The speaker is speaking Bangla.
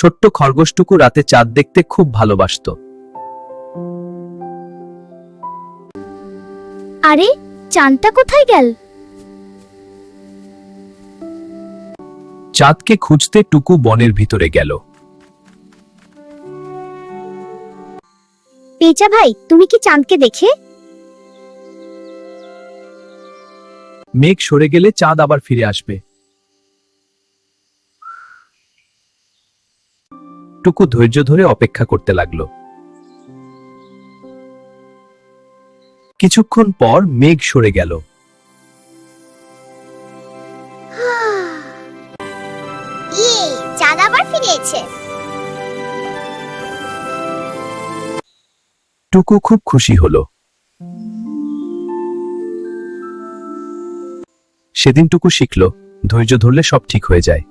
ছোট্ট খরগোশটুকু রাতে চাঁদ দেখতে খুব ভালোবাসত। আরে, চাঁদটা কোথায় গেল? চাঁদকে খুঁজতে টুকু বনের ভিতরে গেল। পেঁচা ভাই, তুমি কি চাঁদকে দেখে? মেঘ সরে গেলে চাঁদ আবার ফিরে আসবে। টুকু ধৈর্য ধরে অপেক্ষা করতে লাগলো। কিছুক্ষণ পর মেঘ সরে গেল। চাঁদ আবার ফিরেছে। টুকু খুব খুশি হলো। সেদিন টুকু শিখল, ধৈর্য ধরলে সব ঠিক হয়ে যায়।